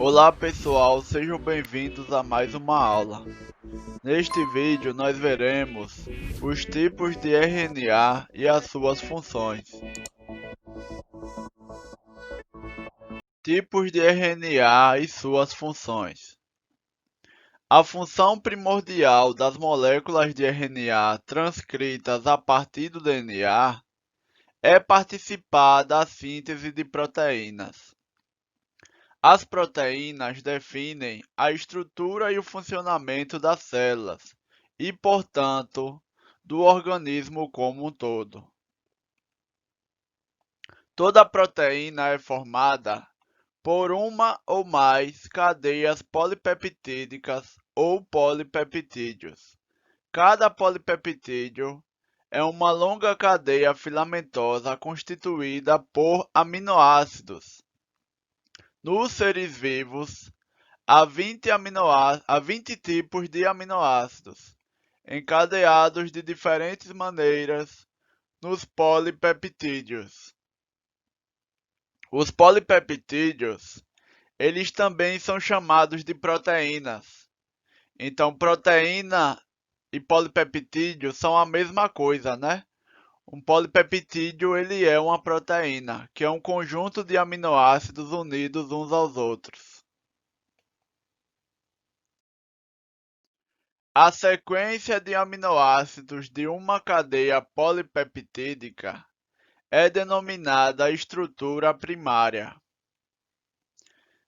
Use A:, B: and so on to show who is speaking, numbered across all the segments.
A: Olá pessoal, sejam bem-vindos a mais uma aula. Neste vídeo nós veremos os tipos de RNA e as suas funções. Tipos de RNA e suas funções. A função primordial das moléculas de RNA transcritas a partir do DNA é participar da síntese de proteínas. As proteínas definem a estrutura e o funcionamento das células e, portanto, do organismo como um todo. Toda proteína é formada por uma ou mais cadeias polipeptídicas ou polipeptídeos. Cada polipeptídeo é uma longa cadeia filamentosa constituída por aminoácidos. Nos seres vivos, há 20 tipos de aminoácidos, encadeados de diferentes maneiras nos polipeptídeos. Os polipeptídeos, eles também são chamados de proteínas. Então, proteína e polipeptídeo são a mesma coisa, né? Um polipeptídeo, ele é uma proteína, que é um conjunto de aminoácidos unidos uns aos outros. A sequência de aminoácidos de uma cadeia polipeptídica é denominada estrutura primária.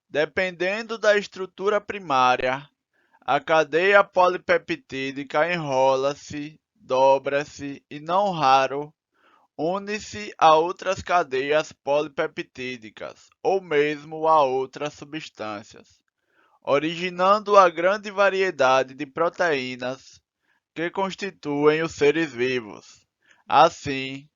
A: Dependendo da estrutura primária, a cadeia polipeptídica enrola-se, dobra-se e, não raro, une-se a outras cadeias polipeptídicas ou mesmo a outras substâncias, originando a grande variedade de proteínas que constituem os seres vivos. Assim,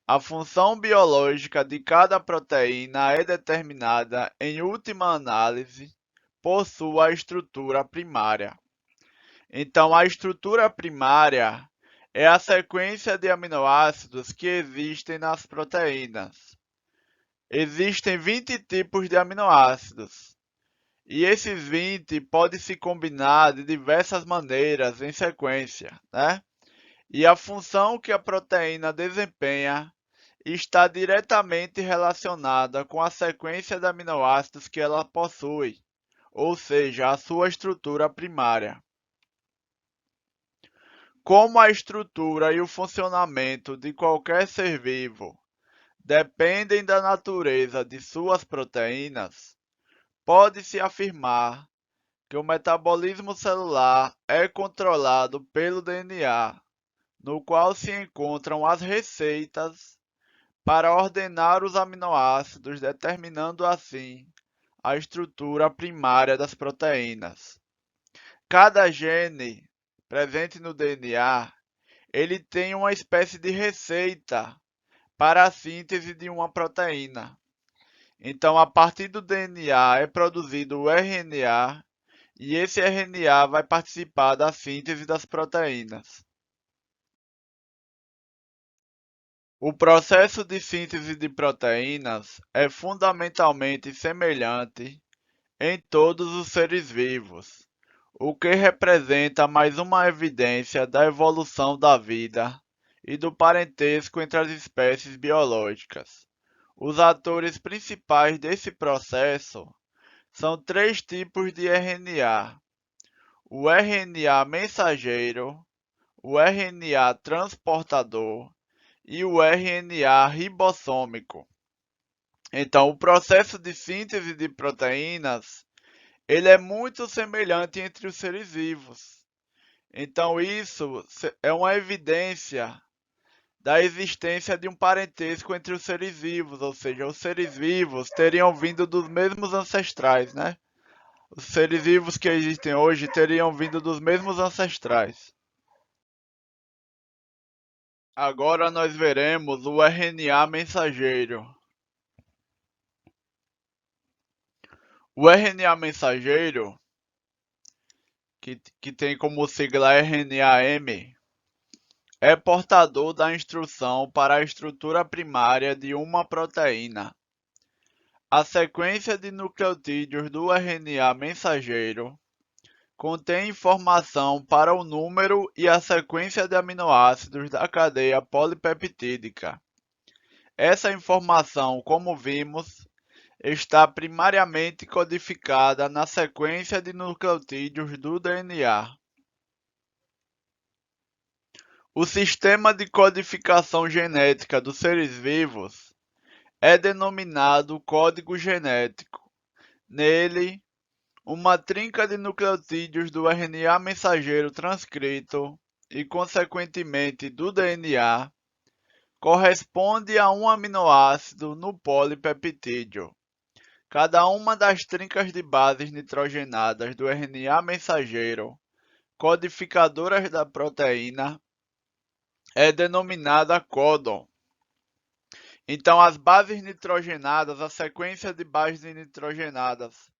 A: a função biológica de cada proteína é determinada, em última análise, por sua estrutura primária. Então, a estrutura primária é a sequência de aminoácidos que existem nas proteínas. Existem 20 tipos de aminoácidos, e esses 20 podem se combinar de diversas maneiras em sequência, né? E a função que a proteína desempenha está diretamente relacionada com a sequência de aminoácidos que ela possui, ou seja, a sua estrutura primária. Como a estrutura e o funcionamento de qualquer ser vivo dependem da natureza de suas proteínas, pode-se afirmar que o metabolismo celular é controlado pelo DNA, no qual se encontram as receitas para ordenar os aminoácidos, determinando assim a estrutura primária das proteínas. Cada gene presente no DNA, ele tem uma espécie de receita para a síntese de uma proteína. Então, a partir do DNA é produzido o RNA, e esse RNA vai participar da síntese das proteínas. O processo de síntese de proteínas é fundamentalmente semelhante em todos os seres vivos, o que representa mais uma evidência da evolução da vida e do parentesco entre as espécies biológicas. Os atores principais desse processo são três tipos de RNA: o RNA mensageiro, o RNA transportador e o RNA ribossômico. Então, o processo de síntese de proteínas, ele é muito semelhante entre os seres vivos. Então, isso é uma evidência da existência de um parentesco entre os seres vivos, ou seja, os seres vivos teriam vindo dos mesmos ancestrais, né? Os seres vivos que existem hoje teriam vindo dos mesmos ancestrais. Agora nós veremos o RNA mensageiro. O RNA mensageiro, que tem como sigla RNAM, é portador da instrução para a estrutura primária de uma proteína. A sequência de nucleotídeos do RNA mensageiro contém informação para o número e a sequência de aminoácidos da cadeia polipeptídica. Essa informação, como vimos, está primariamente codificada na sequência de nucleotídeos do DNA. O sistema de codificação genética dos seres vivos é denominado código genético. Nele, uma trinca de nucleotídeos do RNA mensageiro transcrito e, consequentemente, do DNA, corresponde a um aminoácido no polipeptídeo. Cada uma das trincas de bases nitrogenadas do RNA mensageiro, codificadoras da proteína, é denominada códon. Então, as bases nitrogenadas, a sequência de bases nitrogenadas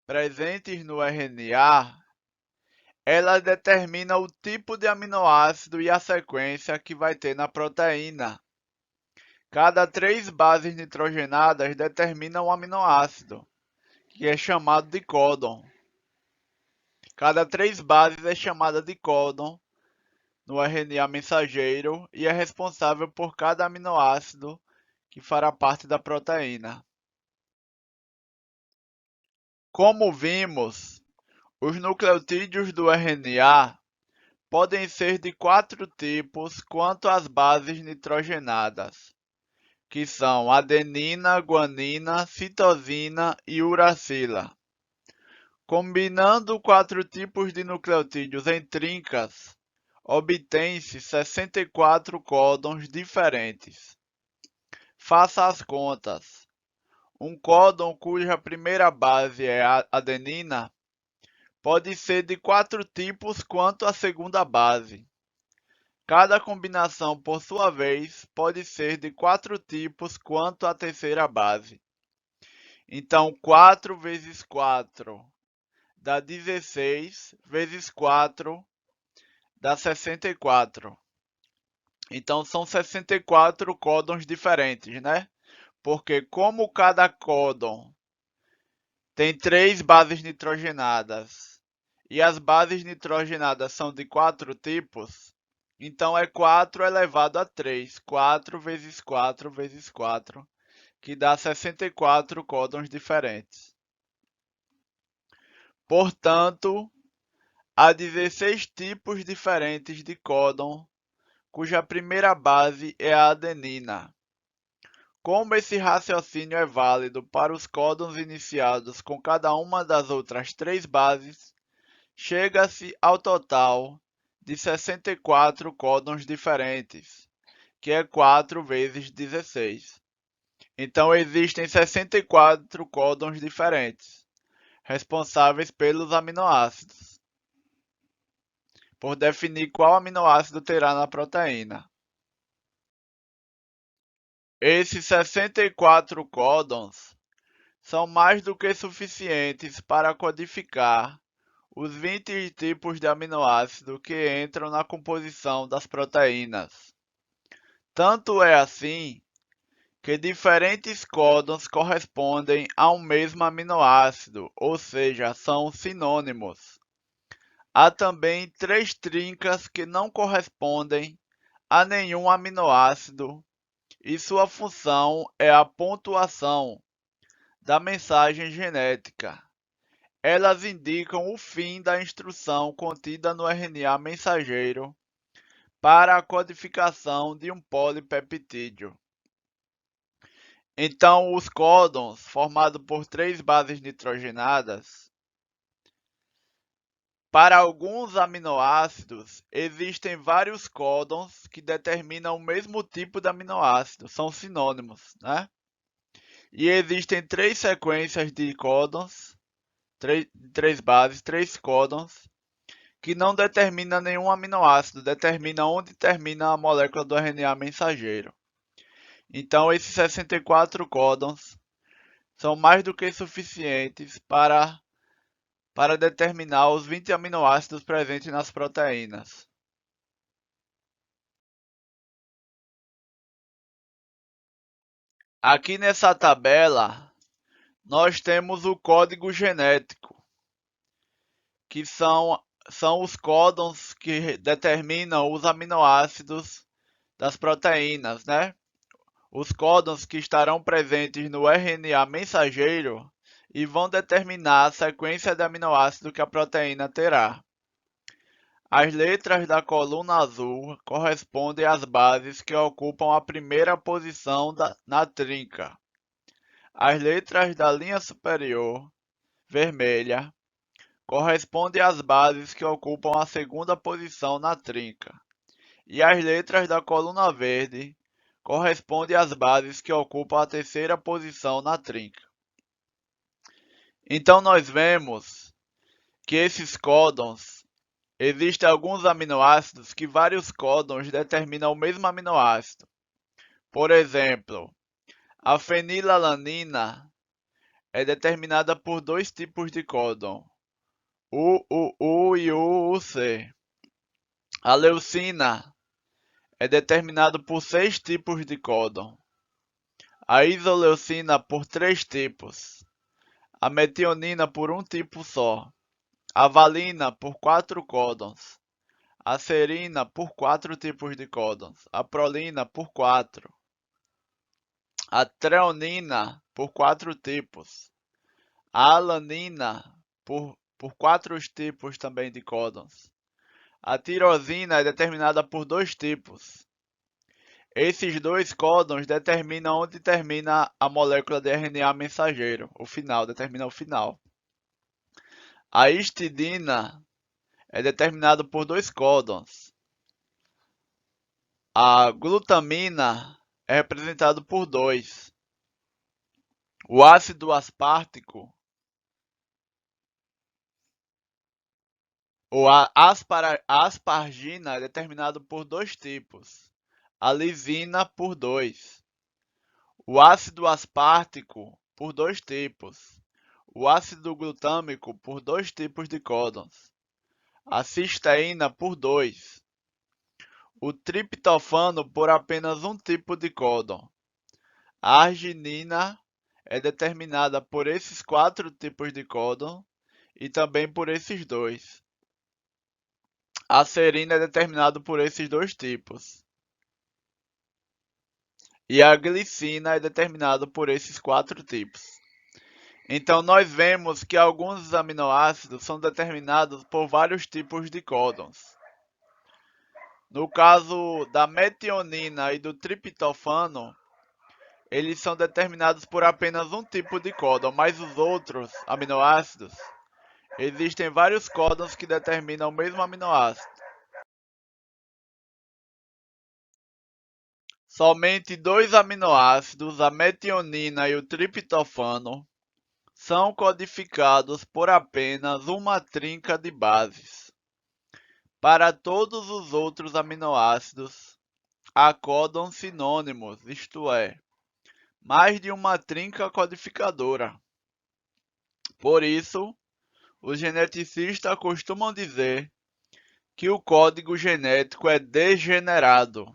A: presentes no RNA, ela determina o tipo de aminoácido e a sequência que vai ter na proteína. Cada 3 bases nitrogenadas determina um aminoácido, que é chamado de códon. Cada 3 bases é chamada de códon no RNA mensageiro e é responsável por cada aminoácido que fará parte da proteína. Como vimos, os nucleotídeos do RNA podem ser de 4 tipos quanto às bases nitrogenadas, que são adenina, guanina, citosina e uracila. Combinando 4 tipos de nucleotídeos em trincas, obtém-se 64 códons diferentes. Faça as contas. Um códon cuja primeira base é a adenina pode ser de 4 tipos quanto a segunda base. Cada combinação, por sua vez, pode ser de 4 tipos quanto a terceira base. Então, 4 vezes 4 dá 16, vezes 4 dá 64. Então, são 64 códons diferentes, né? Porque como cada códon tem 3 bases nitrogenadas e as bases nitrogenadas são de 4 tipos, então é 4 elevado a 3. 4 vezes 4 vezes 4, que dá 64 códons diferentes. Portanto, há 16 tipos diferentes de códon, cuja primeira base é a adenina. Como esse raciocínio é válido para os códons iniciados com cada uma das outras 3 bases, chega-se ao total de 64 códons diferentes, que é 4 vezes 16. Então existem 64 códons diferentes, responsáveis pelos aminoácidos, por definir qual aminoácido terá na proteína. Esses 64 códons são mais do que suficientes para codificar os 20 tipos de aminoácido que entram na composição das proteínas. Tanto é assim que diferentes códons correspondem a um mesmo aminoácido, ou seja, são sinônimos. Há também 3 trincas que não correspondem a nenhum aminoácido e sua função é a pontuação da mensagem genética. Elas indicam o fim da instrução contida no RNA mensageiro para a codificação de um polipeptídeo. Então, os códons, formados por 3 bases nitrogenadas, para alguns aminoácidos, existem vários códons que determinam o mesmo tipo de aminoácido, são sinônimos, né? E existem 3 sequências de códons, 3 bases, 3 códons, que não determinam nenhum aminoácido, determina onde termina a molécula do RNA mensageiro. Então, esses 64 códons são mais do que suficientes para determinar os 20 aminoácidos presentes nas proteínas. Aqui nessa tabela, nós temos o código genético, que são os códons que determinam os aminoácidos das proteínas, né? Os códons que estarão presentes no RNA mensageiro e vão determinar a sequência de aminoácidos que a proteína terá. As letras da coluna azul correspondem às bases que ocupam a primeira posição na trinca. As letras da linha superior, vermelha, correspondem às bases que ocupam a segunda posição na trinca. E as letras da coluna verde correspondem às bases que ocupam a terceira posição na trinca. Então nós vemos que esses códons, existem alguns aminoácidos que vários códons determinam o mesmo aminoácido. Por exemplo, a fenilalanina é determinada por dois tipos de códon, UUU e UUC. A leucina é determinada por 6 tipos de códon. A isoleucina por 3 tipos. A metionina por um tipo só. A valina por 4 códons. A serina por 4 tipos de códons. A prolina por 4. A treonina por 4 tipos. A alanina por 4 tipos também de códons. A tirosina é determinada por 2 tipos. Esses dois códons determinam onde termina a molécula de RNA mensageiro, o final, determina o final. A histidina é determinada por 2 códons. A glutamina é representada por 2. O ácido aspartico, ou a aspargina, é determinado por 2 tipos. A lisina por 2. O ácido aspartico por 2 tipos. O ácido glutâmico por 2 tipos de códons. A cisteína por 2. O triptofano por apenas um tipo de códon. A arginina é determinada por esses 4 tipos de códon e também por esses 2. A serina é determinada por esses 2 tipos. E a glicina é determinada por esses 4 tipos. Então, nós vemos que alguns aminoácidos são determinados por vários tipos de códons. No caso da metionina e do triptofano, eles são determinados por apenas um tipo de códon, mas os outros aminoácidos, existem vários códons que determinam o mesmo aminoácido. Somente 2 aminoácidos, a metionina e o triptofano, são codificados por apenas uma trinca de bases. Para todos os outros aminoácidos, há códons sinônimos, isto é, mais de uma trinca codificadora. Por isso, os geneticistas costumam dizer que o código genético é degenerado,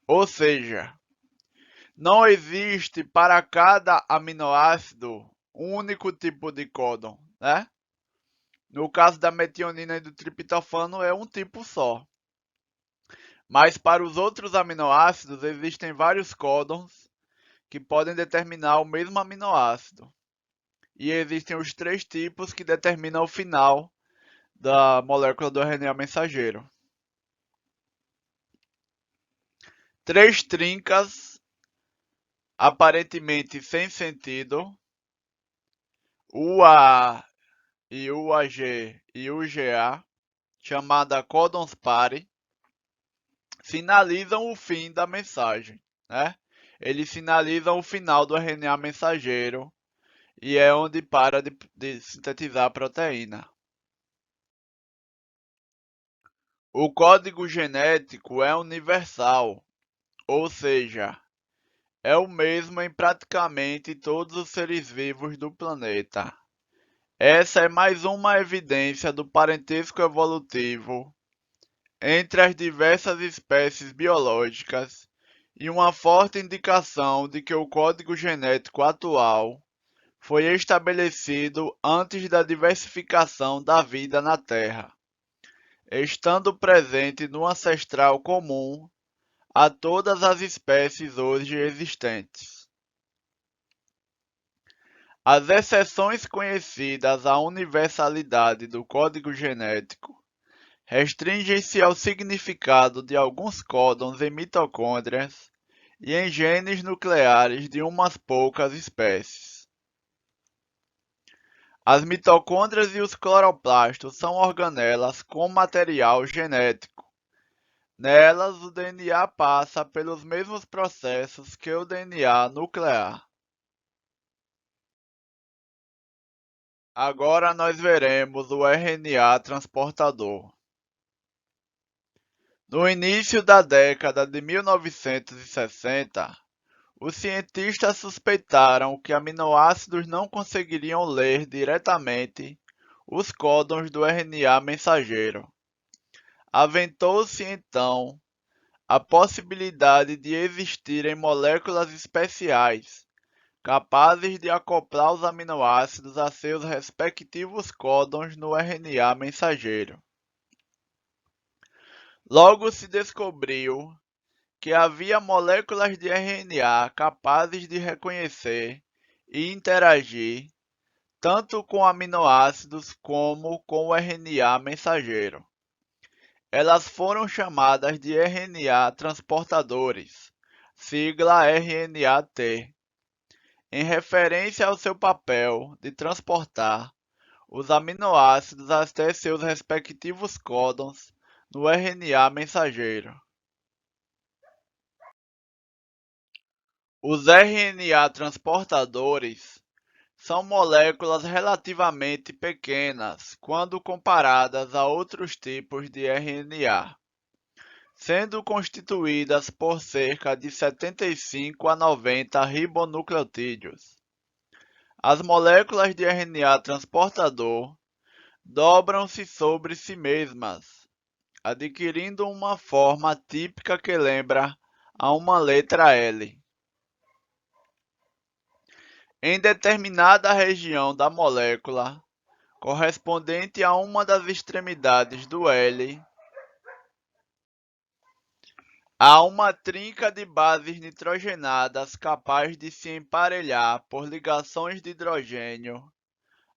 A: ou seja, não existe para cada aminoácido um único tipo de códon, né? No caso da metionina e do triptofano é um tipo só. Mas para os outros aminoácidos existem vários códons que podem determinar o mesmo aminoácido. E existem os 3 tipos que determinam o final da molécula do RNA mensageiro. 3 trincas aparentemente sem sentido, UAA e UAG e UGA, chamada códons pare, sinalizam o fim da mensagem, né? Eles sinalizam o final do RNA mensageiro e é onde para de sintetizar a proteína. O código genético é universal, ou seja, é o mesmo em praticamente todos os seres vivos do planeta. Essa é mais uma evidência do parentesco evolutivo entre as diversas espécies biológicas e uma forte indicação de que o código genético atual foi estabelecido antes da diversificação da vida na Terra, estando presente no ancestral comum a todas as espécies hoje existentes. As exceções conhecidas à universalidade do código genético restringem-se ao significado de alguns códons em mitocôndrias e em genes nucleares de umas poucas espécies. As mitocôndrias e os cloroplastos são organelas com material genético. Nelas, o DNA passa pelos mesmos processos que o DNA nuclear. Agora nós veremos o RNA transportador. No início da década de 1960, os cientistas suspeitaram que aminoácidos não conseguiriam ler diretamente os códons do RNA mensageiro. Aventou-se então a possibilidade de existirem moléculas especiais capazes de acoplar os aminoácidos a seus respectivos códons no RNA mensageiro. Logo se descobriu que havia moléculas de RNA capazes de reconhecer e interagir tanto com aminoácidos como com o RNA mensageiro. Elas foram chamadas de RNA transportadores, sigla RNAT, em referência ao seu papel de transportar os aminoácidos até seus respectivos códons no RNA mensageiro. Os RNA transportadores são moléculas relativamente pequenas quando comparadas a outros tipos de RNA, sendo constituídas por cerca de 75 a 90 ribonucleotídeos. As moléculas de RNA transportador dobram-se sobre si mesmas, adquirindo uma forma típica que lembra a uma letra L. Em determinada região da molécula, correspondente a uma das extremidades do L, há uma trinca de bases nitrogenadas capaz de se emparelhar por ligações de hidrogênio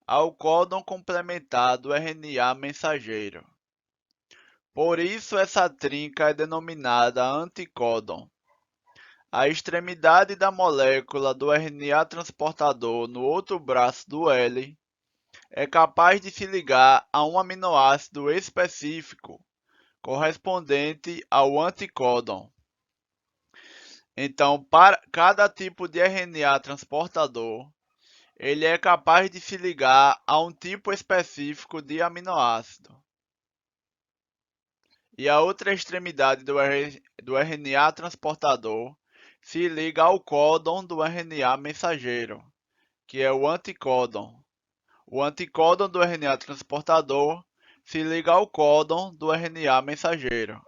A: ao códon complementar do RNA mensageiro. Por isso essa trinca é denominada anticódon. A extremidade da molécula do RNA transportador no outro braço do L é capaz de se ligar a um aminoácido específico, correspondente ao anticódon. Então, para cada tipo de RNA transportador, ele é capaz de se ligar a um tipo específico de aminoácido. E a outra extremidade do RNA transportador se liga ao códon do RNA mensageiro, que é o anticódon. O anticódon do RNA transportador se liga ao códon do RNA mensageiro.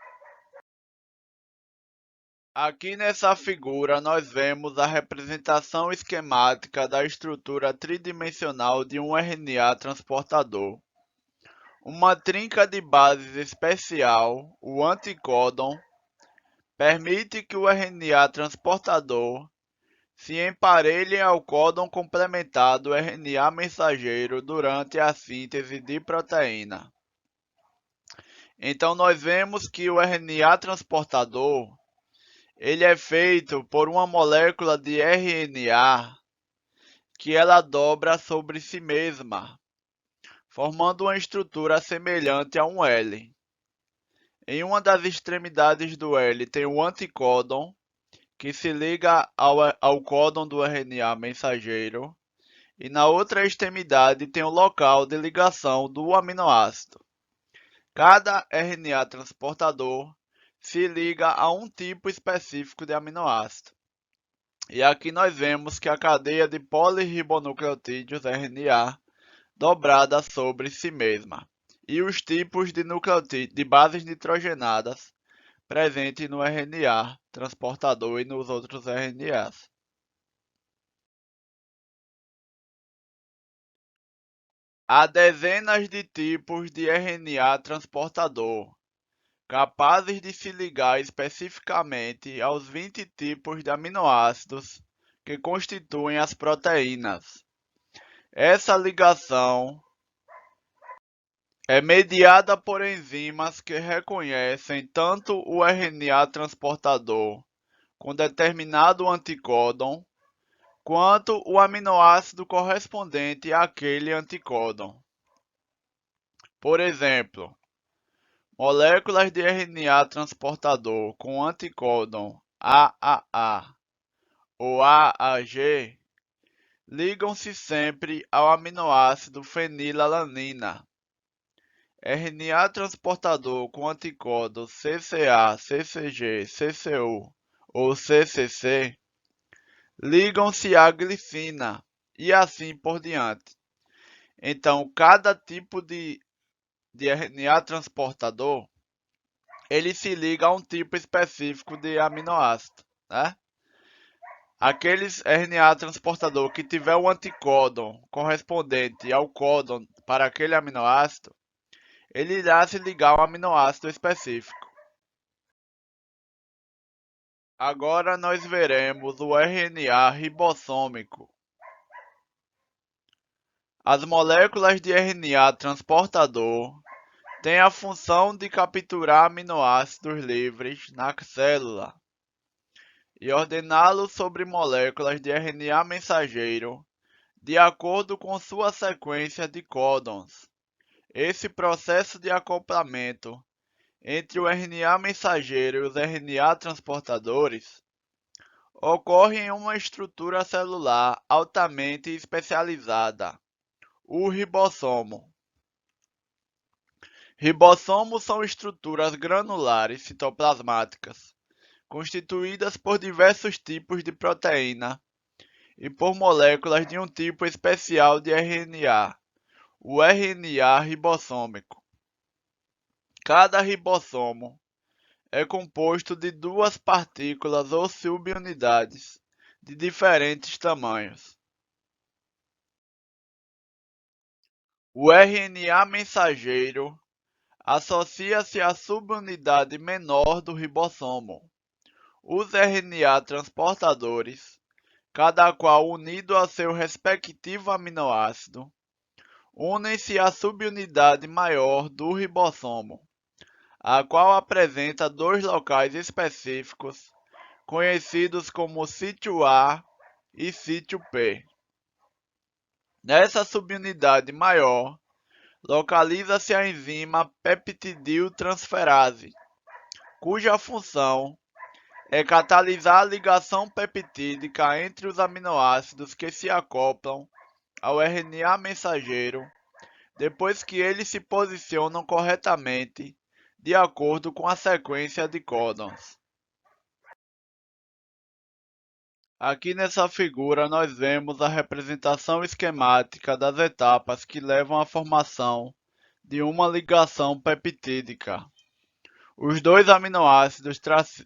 A: Aqui nessa figura nós vemos a representação esquemática da estrutura tridimensional de um RNA transportador. Uma trinca de bases especial, o anticódon, permite que o RNA transportador se emparelhe ao códon complementar do RNA mensageiro durante a síntese de proteína. Então nós vemos que o RNA transportador ele é feito por uma molécula de RNA que ela dobra sobre si mesma, formando uma estrutura semelhante a um L. Em uma das extremidades do L tem o anticódon, que se liga ao códon do RNA mensageiro, e na outra extremidade tem o local de ligação do aminoácido. Cada RNA transportador se liga a um tipo específico de aminoácido. E aqui nós vemos que a cadeia de polirribonucleotídeos RNA dobrada sobre si mesma, e os tipos de bases nitrogenadas presentes no RNA transportador e nos outros RNAs. Há dezenas de tipos de RNA transportador, capazes de se ligar especificamente aos 20 tipos de aminoácidos que constituem as proteínas. Essa ligação é mediada por enzimas que reconhecem tanto o RNA transportador com determinado anticódon, quanto o aminoácido correspondente àquele anticódon. Por exemplo, moléculas de RNA transportador com anticódon AAA ou AAG ligam-se sempre ao aminoácido fenilalanina. RNA transportador com anticódon CCA, CCG, CCU ou CCC ligam-se à glicina e assim por diante. Então, cada tipo de RNA transportador, ele se liga a um tipo específico de aminoácido, né? Aqueles RNA transportador que tiver o anticódon correspondente ao códon para aquele aminoácido, ele irá se ligar a um aminoácido específico. Agora nós veremos o RNA ribossômico. As moléculas de RNA transportador têm a função de capturar aminoácidos livres na célula e ordená-los sobre moléculas de RNA mensageiro de acordo com sua sequência de códons. Esse processo de acoplamento entre o RNA mensageiro e os RNA transportadores ocorre em uma estrutura celular altamente especializada, o ribossomo. Ribossomos são estruturas granulares citoplasmáticas, constituídas por diversos tipos de proteína e por moléculas de um tipo especial de RNA, o RNA ribossômico. Cada ribossomo é composto de duas partículas ou subunidades de diferentes tamanhos. O RNA mensageiro associa-se à subunidade menor do ribossomo. Os RNA transportadores, cada qual unido a seu respectivo aminoácido, unem-se à subunidade maior do ribossomo, a qual apresenta dois locais específicos, conhecidos como sítio A e sítio P. Nessa subunidade maior, localiza-se a enzima peptidiltransferase, cuja função é catalisar a ligação peptídica entre os aminoácidos que se acoplam ao RNA mensageiro depois que eles se posicionam corretamente de acordo com a sequência de códons. Aqui nessa figura nós vemos a representação esquemática das etapas que levam à formação de uma ligação peptídica. Os dois aminoácidos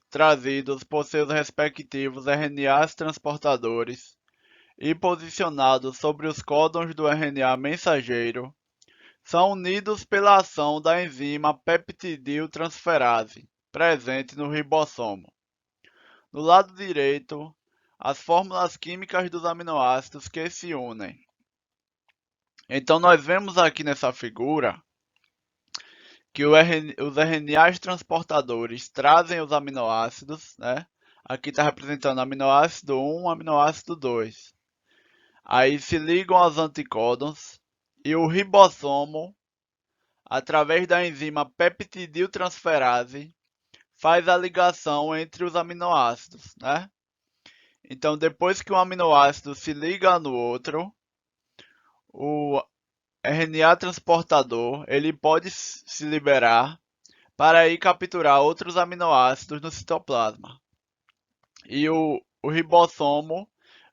A: trazidos por seus respectivos RNAs transportadores e posicionados sobre os códons do RNA mensageiro são unidos pela ação da enzima peptidiltransferase, presente no ribossomo. No lado direito, as fórmulas químicas dos aminoácidos que se unem. Então nós vemos aqui nessa figura que os RNAs transportadores trazem os aminoácidos, né? Aqui está representando aminoácido 1, aminoácido 2. Aí se ligam aos anticódons e o ribossomo, através da enzima peptidiltransferase, faz a ligação entre os aminoácidos, né? Então, depois que um aminoácido se liga no outro, o RNA transportador ele pode se liberar para ir capturar outros aminoácidos no citoplasma. E o ribossomo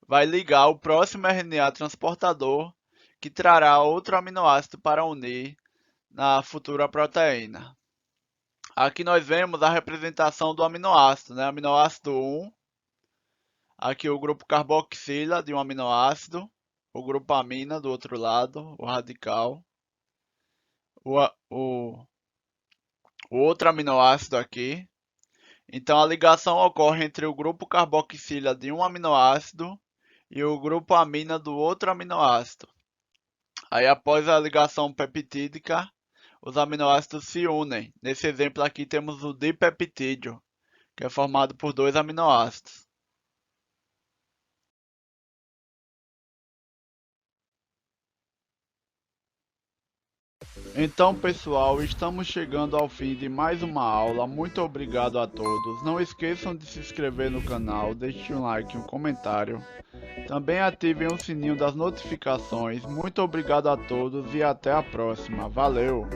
A: vai ligar o próximo RNA transportador que trará outro aminoácido para unir na futura proteína. Aqui nós vemos a representação do aminoácido, né? Aminoácido 1, aqui o grupo carboxila de um aminoácido, o grupo amina do outro lado, o radical, o outro aminoácido aqui. Então a ligação ocorre entre o grupo carboxila de um aminoácido e o grupo amina do outro aminoácido. Aí após a ligação peptídica, os aminoácidos se unem. Nesse exemplo aqui temos o dipeptídeo, que é formado por dois aminoácidos. Então, pessoal, estamos chegando ao fim de mais uma aula. Muito obrigado a todos. Não esqueçam de se inscrever no canal, deixem um like e um comentário. Também ativem o sininho das notificações. Muito obrigado a todos e até a próxima. Valeu!